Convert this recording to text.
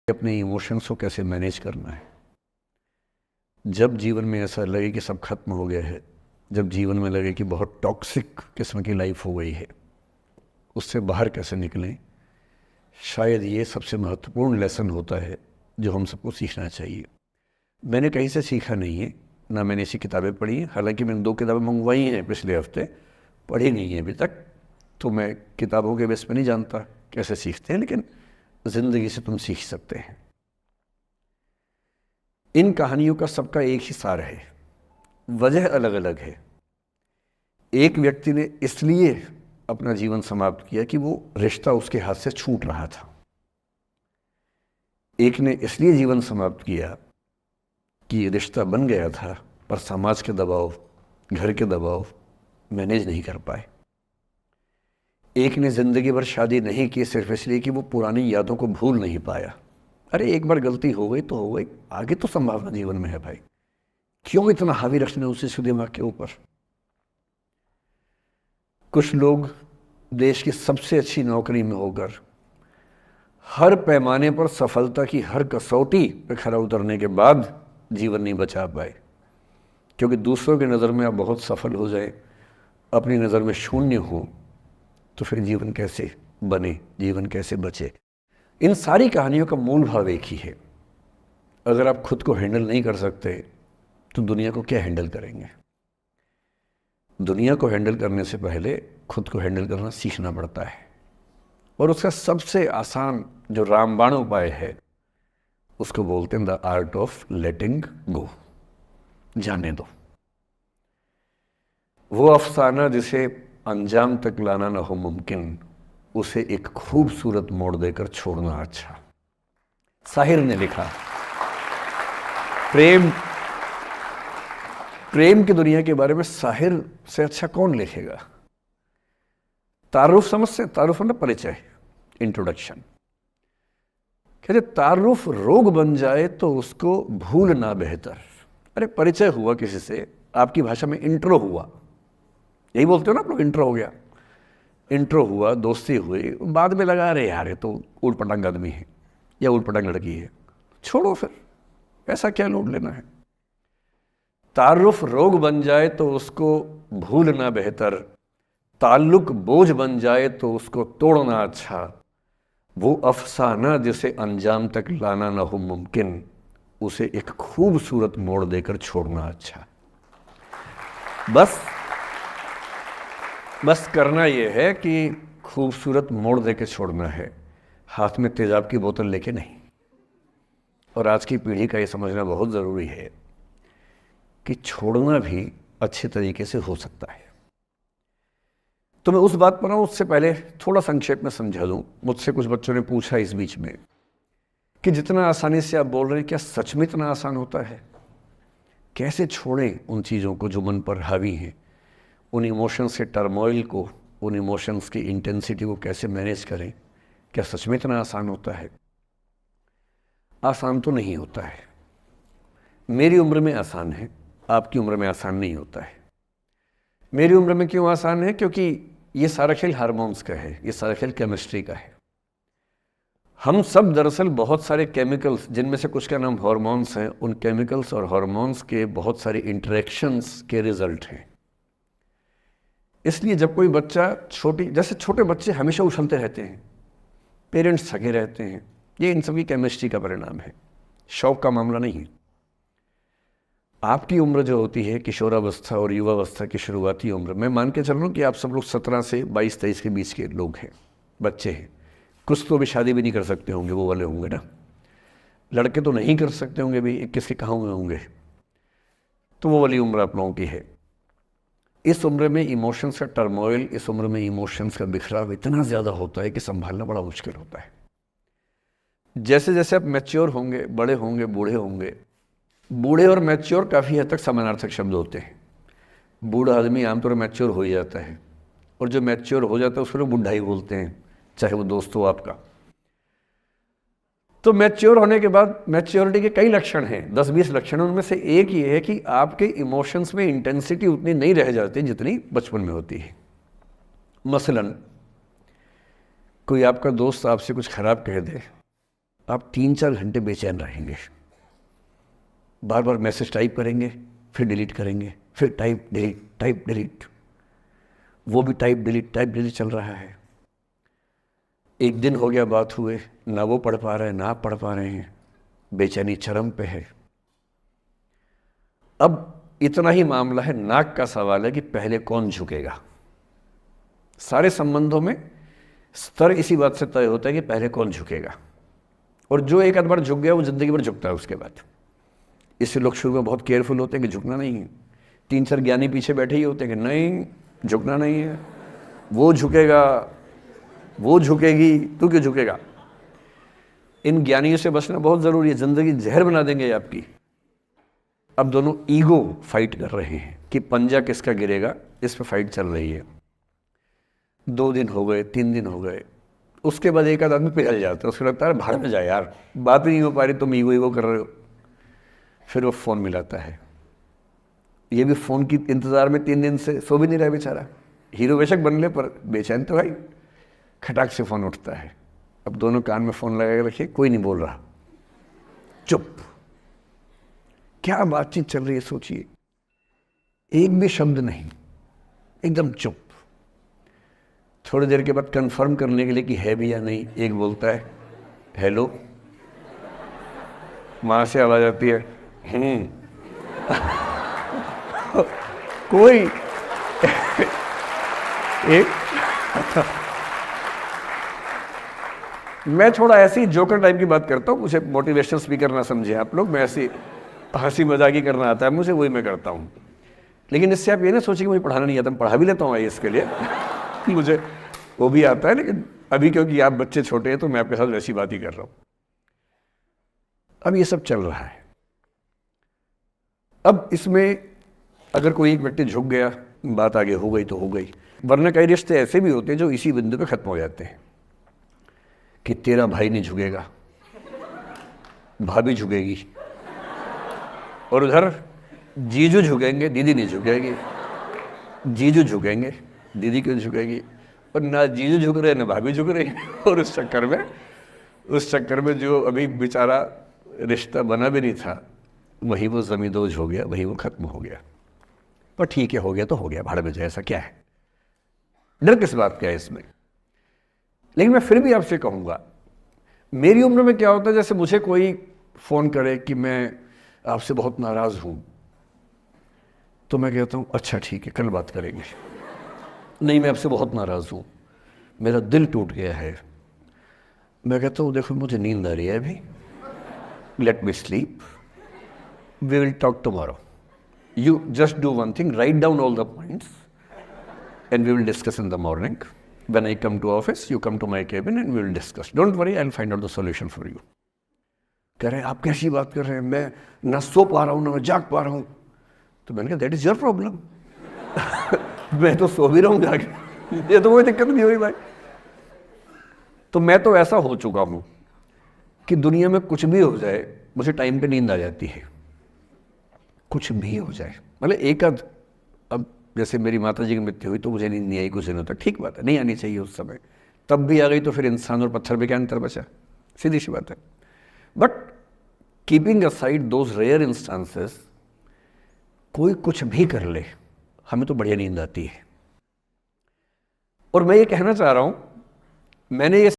अपने इमोशंस को कैसे मैनेज करना है। जब जीवन में ऐसा लगे कि सब खत्म हो गया है, जब जीवन में लगे कि बहुत टॉक्सिक किस्म की लाइफ हो गई है, उससे बाहर कैसे निकलें, शायद ये सबसे महत्वपूर्ण लेसन होता है जो हम सबको सीखना चाहिए। मैंने कहीं से सीखा नहीं है, ना मैंने ऐसी किताबें पढ़ी हैं। हालांकि मैंने 2 किताबें मंगवाई हैं पिछले हफ्ते, पढ़ी नहीं है अभी तक, तो मैं किताबों के बेस पे नहीं जानता कैसे सीखते हैं, लेकिन ज़िंदगी से तुम सीख सकते हैं। इन कहानियों का सबका एक ही सार है, वजह अलग अलग है। एक व्यक्ति ने इसलिए अपना जीवन समाप्त किया कि वो रिश्ता उसके हाथ से छूट रहा था। एक ने इसलिए जीवन समाप्त किया कि रिश्ता बन गया था, पर समाज के दबाव, घर के दबाव मैनेज नहीं कर पाए। एक ने ज़िंदगी भर शादी नहीं की सिर्फ इसलिए कि वो पुरानी यादों को भूल नहीं पाया। अरे एक बार गलती हो गई तो हो गई, आगे तो संभावना जीवन में है भाई, क्यों इतना हावी रखने उसी दिमाग के ऊपर। कुछ लोग देश की सबसे अच्छी नौकरी में होकर हर पैमाने पर सफलता की हर कसौटी पे खरा उतरने के बाद जीवन नहीं बचा पाए, क्योंकि दूसरों की नज़र में आप बहुत सफल हो जाए, अपनी नज़र में शून्य हो, तो फिर जीवन कैसे बने, जीवन कैसे बचे। इन सारी कहानियों का मूल भाव एक ही है। अगर आप खुद को हैंडल नहीं कर सकते तो दुनिया को क्या हैंडल करेंगे। दुनिया को हैंडल करने से पहले खुद को हैंडल करना सीखना पड़ता है, और उसका सबसे आसान जो रामबाण उपाय है उसको बोलते हैं द आर्ट ऑफ लेटिंग गो। जाने दो। वो अफसाना जिसे अंजाम तक लाना ना हो मुमकिन, उसे एक खूबसूरत मोड़ देकर छोड़ना अच्छा। साहिर ने लिखा। प्रेम की दुनिया के बारे में साहिर से अच्छा कौन लिखेगा। तारुफ समझते हैं, तारुफ मतलब परिचय, इंट्रोडक्शन। कहते तारुफ रोग बन जाए तो उसको भूलना बेहतर। अरे परिचय हुआ किसी से, आपकी भाषा में इंट्रो हुआ, यही बोलते हो ना आप लोग, इंट्रो हो गया। इंट्रो हुआ, दोस्ती हुई, बाद में लगा रहे यार ये तो ऊट पटांग आदमी है या ऊट पटांग लड़की है, छोड़ो फिर, ऐसा क्या लोड लेना है। तारुफ रोग बन जाए तो उसको भूलना बेहतर, ताल्लुक बोझ बन जाए तो उसको तोड़ना अच्छा। वो अफसाना जिसे अंजाम तक लाना ना हो मुमकिन, उसे एक खूबसूरत मोड़ देकर छोड़ना अच्छा। बस करना यह है कि खूबसूरत मोड़ देकर छोड़ना है, हाथ में तेजाब की बोतल लेके नहीं। और आज की पीढ़ी का ये समझना बहुत ज़रूरी है कि छोड़ना भी अच्छे तरीके से हो सकता है। तो मैं उस बात पर आऊँ उससे पहले थोड़ा संक्षेप में समझा दूँ। मुझसे कुछ बच्चों ने पूछा इस बीच में कि जितना आसानी से आप बोल रहे हैं, क्या सच में इतना आसान होता है। कैसे छोड़ें उन चीज़ों को जो मन पर हावी हैं, उन इमोशंस के टर्मोइल को, उन इमोशंस की इंटेंसिटी को कैसे मैनेज करें। क्या सच में इतना आसान होता है। आसान तो नहीं होता है। मेरी उम्र में आसान है, आपकी उम्र में आसान नहीं होता है। मेरी उम्र में क्यों आसान है, क्योंकि ये सारा खेल हार्मोन्स का है, ये सारा खेल केमिस्ट्री का है। हम सब दरअसल बहुत सारे केमिकल्स, जिनमें से कुछ का नाम हार्मोन्स हैं, उन केमिकल्स और हार्मोन्स के बहुत सारे इंटरेक्शंस के रिजल्ट हैं। इसलिए जब कोई बच्चा जैसे छोटे बच्चे हमेशा उछलते रहते हैं, पेरेंट्स थके रहते हैं, ये इन सबकी केमिस्ट्री का परिणाम है, शौक का मामला नहीं है। आपकी उम्र जो होती है, किशोरावस्था और युवावस्था की शुरुआती उम्र, मैं मान के चल रहा हूँ कि आप सब लोग 17 से 22-23 के बीच के लोग हैं, बच्चे हैं। कुछ तो अभी शादी भी नहीं कर सकते होंगे, वो वाले होंगे ना। लड़के तो नहीं कर सकते होंगे भी, 21 के कहाँ हुए होंगे, तो वो वाली उम्र आप लोगों की है। इस उम्र में इमोशंस का टर्मोइल, इस उम्र में इमोशंस का बिखराव इतना ज़्यादा होता है कि संभालना बड़ा मुश्किल होता है। जैसे जैसे आप मैच्योर होंगे, बड़े होंगे, बूढ़े होंगे, बूढ़े और मैच्योर काफ़ी हद तक समानार्थक शब्द होते हैं। बूढ़ा आदमी आमतौर पर मैच्योर हो ही जाता है, और जो मैच्योर हो जाता है उसको लोग बुढ़ा ही बोलते हैं, चाहे वो दोस्त हो आपका। तो मैच्योर होने के बाद मैच्योरिटी के कई लक्षण हैं, 10-20 लक्षण। उनमें से एक ये है कि आपके इमोशंस में इंटेंसिटी उतनी नहीं रह जाती जितनी बचपन में होती है। मसलन कोई आपका दोस्त आपसे कुछ खराब कह दे, आप 3-4 घंटे बेचैन रहेंगे, बार बार मैसेज टाइप करेंगे, फिर डिलीट करेंगे, फिर टाइप डिलीट, वो भी टाइप डिलीट चल रहा है। एक दिन हो गया बात हुए, ना वो पढ़ पा रहे हैं ना आप पढ़ पा रहे हैं, बेचैनी चरम पे है। अब इतना ही मामला है, नाक का सवाल है कि पहले कौन झुकेगा। सारे संबंधों में स्तर इसी बात से तय होता है कि पहले कौन झुकेगा, और जो एक आध बार झुक गया वो जिंदगी भर झुकता है उसके बाद। इससे लोग शुरू में बहुत केयरफुल होते हैं कि झुकना नहीं है। 3-4 ज्ञानी पीछे बैठे ही होते हैं कि नहीं झुकना नहीं है, वो झुकेगा, वो झुकेगी, तू क्यों झुकेगा। इन ज्ञानियों से बचना बहुत ज़रूरी है, ज़िंदगी जहर बना देंगे आपकी। अब दोनों ईगो फाइट कर रहे हैं कि पंजा किसका गिरेगा, इस पर फाइट चल रही है। 2 दिन हो गए, 3 दिन हो गए, उसके बाद एक आध आदमी पिघल जाता है, उसको लगता है भाड़ में जाए यार, बात ही नहीं हो पा रही, तुम ईगो कर रहे हो। फिर वो फ़ोन मिलाता है, ये भी फ़ोन की इंतज़ार में 3 दिन से सो भी नहीं रहा बेचारा, हीरो बेशक बन ले पर बेचैन तो भाई। खटाक से फ़ोन उठता है, अब दोनों कान में फ़ोन लगा के रखिए, कोई नहीं बोल रहा, चुप। क्या बातचीत चल रही है सोचिए, एक भी शब्द नहीं, एकदम चुप। थोड़ी देर के बाद कंफर्म करने के लिए कि है भी या नहीं, एक बोलता है हेलो, वहाँ से आवाज़ आती है कोई एक मैं थोड़ा ऐसी जोकर टाइप की बात करता हूँ, मुझे मोटिवेशनल स्पीकर ना समझे आप लोग, मैं ऐसी हंसी मजाक ही करना आता है मुझे, वही मैं करता हूँ। लेकिन इससे आप ये ना सोचिए कि मुझे पढ़ाना नहीं आता, मैं पढ़ा भी लेता हूँ इसके लिए मुझे वो भी आता है, लेकिन अभी क्योंकि आप बच्चे छोटे हैं तो मैं आपके साथ वैसी बात ही कर रहा हूँ। अब ये सब चल रहा है। अब इसमें अगर कोई एक व्यक्ति झुक गया, बात आगे हो गई तो हो गई, वरना कई रिश्ते ऐसे भी होते हैं जो इसी बिंदु पे खत्म हो जाते हैं कि तेरा भाई नहीं झुकेगा, भाभी झुकेगी, और उधर जीजू झुकेंगे, दीदी नहीं झुकेगी, जीजू झुकेंगे, दीदी क्यों झुकेगी, और ना जीजू झुक रहे ना भाभी झुक रही और उस चक्कर में जो अभी बेचारा रिश्ता बना भी नहीं था, वही वो ज़मींदोज़ हो गया, वही वो ख़त्म हो गया। पर ठीक है, हो गया तो हो गया, भाड़ में जाए, ऐसा क्या है, डर किस बात का है इसमें। लेकिन मैं फिर भी आपसे कहूँगा, मेरी उम्र में क्या होता है, जैसे मुझे कोई फ़ोन करे कि मैं आपसे बहुत नाराज़ हूँ, तो मैं कहता हूँ अच्छा ठीक है, कल बात करेंगे। नहीं, मैं आपसे बहुत नाराज़ हूँ, मेरा दिल टूट गया है। मैं कहता हूँ देखो मुझे नींद आ रही है अभी, let me sleep, we will talk tomorrow, you just do one thing, write down all the points and we will discuss in the morning, when I come to office you come to my cabin and we will discuss, don't worry, I will find out the solution for you. कह रहे हैं आप कैसी बात कर रहे हैं, मैं ना सो पा रहा हूँ ना मैं जाग पा रहा हूँ। तो मैंने कहा दैट इज़ योर प्रॉब्लम मैं तो सो भी रहा हूँ जाके, ये तो कोई दिक्कत नहीं हुई भाई। तो मैं तो ऐसा हो चुका हूँ कि दुनिया में कुछ भी हो जाए मुझे टाइम पे नींद आ जाती है, कुछ भी हो जाए। मतलब एक आध, अब जैसे मेरी माता जी की मृत्यु हुई तो मुझे नींद नहीं आई कुछ दिनों तक, ठीक बात है, नहीं आनी चाहिए उस समय, तब भी आ गई तो फिर इंसान और पत्थर में क्या अंतर बचा, सीधी सी बात है। But keeping aside those rare instances, कोई कुछ भी कर ले हमें तो बढ़िया नींद आती है। और मैं ये कहना चाह रहा हूँ, मैंने ये